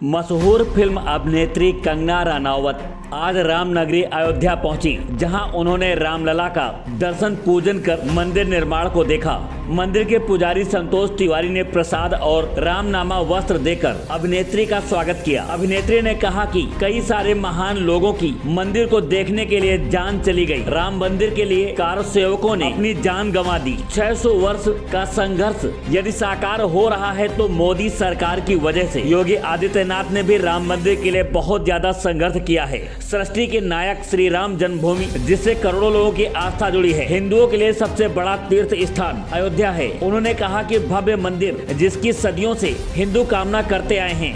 मशहूर फिल्म अभिनेत्री कंगना रनावत आज रामनगरी अयोध्या पहुंची, जहां उन्होंने रामलला का दर्शन पूजन कर मंदिर निर्माण को देखा। मंदिर के पुजारी संतोष तिवारी ने प्रसाद और रामनामा वस्त्र देकर अभिनेत्री का स्वागत किया। अभिनेत्री ने कहा कि कई सारे महान लोगों की मंदिर को देखने के लिए जान चली गई। राम मंदिर के लिए कार सेवकों ने अपनी जान गंवा दी। 600 वर्ष का संघर्ष यदि साकार हो रहा है तो मोदी सरकार की वजह से। योगी आदित्यनाथ ने भी राम मंदिर के लिए बहुत ज्यादा संघर्ष किया है। सृष्टि के नायक श्री राम जन्मभूमि, जिससे करोड़ों लोगों की आस्था जुड़ी है, हिंदुओं के लिए सबसे बड़ा तीर्थ स्थान अयोध्या है। उन्होंने कहा कि भव्य मंदिर जिसकी सदियों से हिंदू कामना करते आए हैं,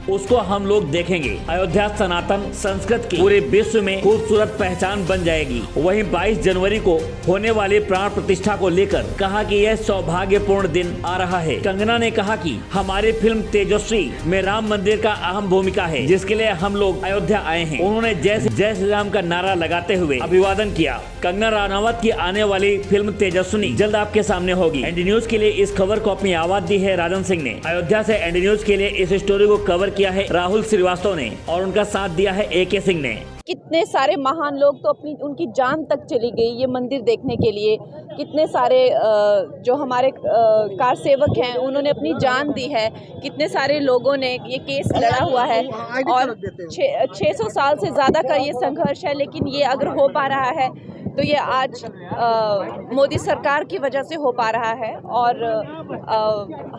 उसको हम लोग देखेंगे। अयोध्या सनातन संस्कृत की पूरे विश्व में खूबसूरत पहचान बन जाएगी। वहीं 22 जनवरी को होने वाली प्राण प्रतिष्ठा को लेकर कहा कि यह सौभाग्यपूर्ण दिन आ रहा है। कंगना ने कहा कि हमारी फिल्म तेजस्वी में राम मंदिर का अहम भूमिका है, जिसके लिए हम लोग अयोध्या आए हैं। उन्होंने जय श्री राम का नारा लगाते हुए अभिवादन किया। कंगना रनावत की आने वाली फिल्म तेजस्वी जल्द आपके सामने होगी। एनडी न्यूज के लिए इस खबर को अपनी आवाज दी है राजन सिंह ने। अयोध्या से एनडी न्यूज के लिए इस स्टोरी को कवर किया है राहुल श्रीवास्तव ने और उनका साथ दिया है AK सिंह ने। कितने सारे महान लोग तो अपनी उनकी जान तक चली गई ये मंदिर देखने के लिए। कितने सारे जो हमारे कार सेवक हैं उन्होंने अपनी जान दी है। कितने सारे लोगों ने ये केस लड़ा हुआ है और 600 साल से ज़्यादा का ये संघर्ष है, लेकिन ये अगर हो पा रहा है तो ये आज मोदी सरकार की वजह से हो पा रहा है। और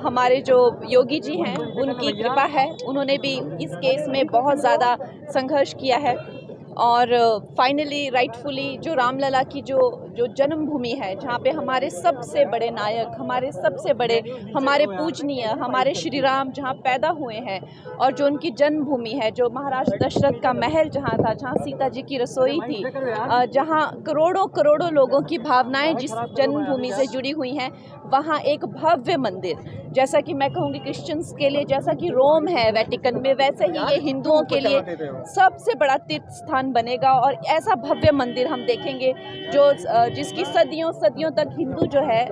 हमारे जो योगी जी हैं उनकी कृपा है, उन्होंने भी इस केस में बहुत ज़्यादा संघर्ष किया है और फाइनली राइटफुली जो रामलला की जो जन्मभूमि है, जहाँ पे हमारे सबसे बड़े नायक, हमारे पूजनीय, हमारे श्री राम जहाँ पैदा हुए हैं और जो उनकी जन्मभूमि है, जो महाराज दशरथ का महल जहाँ था, जहाँ सीता जी की रसोई थी, जहाँ करोड़ों लोगों की भावनाएं जिस जन्मभूमि से जुड़ी हुई हैं, वहाँ एक भव्य मंदिर, जैसा कि मैं कहूँगी क्रिश्चियंस के लिए जैसा कि रोम है वेटिकन में, वैसे ही ये हिंदुओं के लिए सबसे बड़ा तीर्थ स्थान बनेगा। और ऐसा भव्य मंदिर हम देखेंगे जो जिसकी सदियों तक हिंदू जो है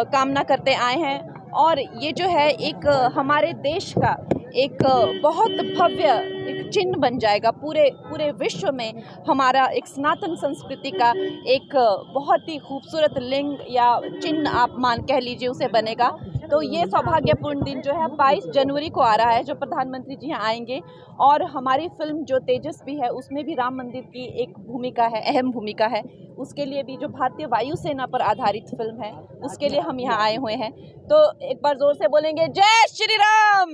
कामना करते आए हैं। और ये जो है एक हमारे देश का एक बहुत भव्य एक चिन्ह बन जाएगा। पूरे विश्व में हमारा एक सनातन संस्कृति का एक बहुत ही खूबसूरत लिंग या चिन्ह आप कह लीजिए उसे बनेगा। तो ये सौभाग्यपूर्ण दिन जो है 22 जनवरी को आ रहा है, जो प्रधानमंत्री जी यहाँ आएंगे। और हमारी फिल्म जो तेजस्वी है उसमें भी राम मंदिर की एक भूमिका है, अहम भूमिका है। उसके लिए भी जो भारतीय वायुसेना पर आधारित फिल्म है उसके लिए हम यहाँ आए हुए हैं। तो एक बार जोर से बोलेंगे जय श्री राम।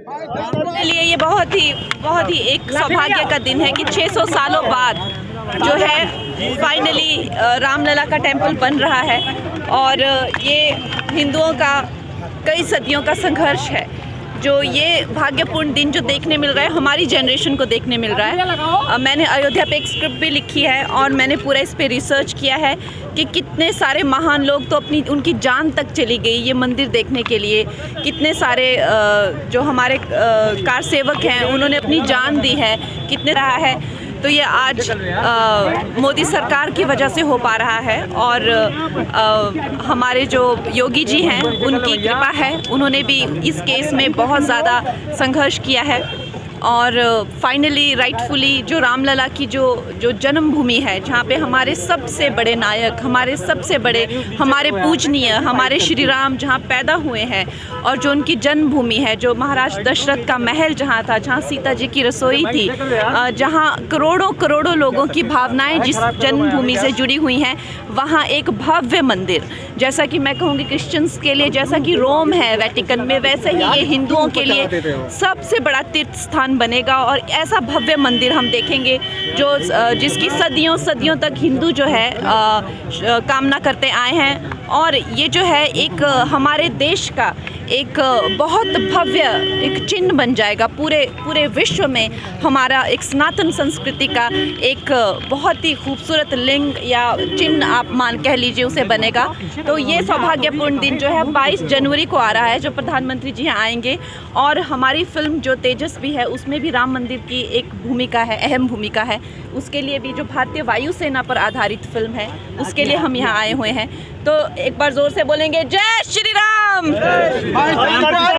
मेरे लिए ये बहुत ही एक सौभाग्य का दिन है कि 600 सालों बाद जो है फाइनली रामलला का टेम्पल बन रहा है। और ये हिंदुओं का कई सदियों का संघर्ष है, जो ये भाग्यपूर्ण दिन जो देखने मिल रहा है, हमारी जनरेशन को देखने मिल रहा है। मैंने अयोध्या पे एक स्क्रिप्ट भी लिखी है और मैंने पूरा इस पे रिसर्च किया है कि कितने सारे महान लोग तो उनकी जान तक चली गई ये मंदिर देखने के लिए। कितने सारे जो हमारे कार सेवक हैं उन्होंने अपनी जान दी है, कितने रहा है। तो ये आज मोदी सरकार की वजह से हो पा रहा है और हमारे जो योगी जी हैं उनकी कृपा है, उन्होंने भी इस केस में बहुत ज़्यादा संघर्ष किया है। और फाइनली राइटफुली जो रामलला की जो जन्मभूमि है, जहाँ पे हमारे सबसे बड़े नायक, हमारे पूजनीय, हमारे श्री राम जहाँ पैदा हुए हैं और जो उनकी जन्मभूमि है, जो महाराज दशरथ का महल जहाँ था, जहाँ सीता जी की रसोई थी, जहाँ करोड़ों लोगों की भावनाएं जिस जन्मभूमि से जुड़ी हुई हैं, वहाँ एक भव्य मंदिर, जैसा कि मैं कहूँगी क्रिश्चियंस के लिए जैसा कि रोम है वेटिकन में, वैसे ही ये हिंदुओं के लिए सबसे बड़ा तीर्थ स्थान बनेगा। और ऐसा भव्य मंदिर हम देखेंगे जो जिसकी सदियों तक हिंदू जो है कामना करते आए हैं। और ये जो है एक हमारे देश का एक बहुत भव्य एक चिन्ह बन जाएगा। पूरे विश्व में हमारा एक सनातन संस्कृति का एक बहुत ही खूबसूरत लिंग या चिन्ह आप कह लीजिए उसे बनेगा। तो ये सौभाग्यपूर्ण दिन जो है 22 जनवरी को आ रहा है, जो प्रधानमंत्री जी यहाँ आएंगे। और हमारी फिल्म जो तेजस्वी है उसमें भी राम मंदिर की एक भूमिका है, अहम भूमिका है। उसके लिए भी जो भारतीय वायुसेना पर आधारित फिल्म है उसके लिए हम यहाँ आए हुए हैं। तो एक बार जोर से बोलेंगे जय श्री राम।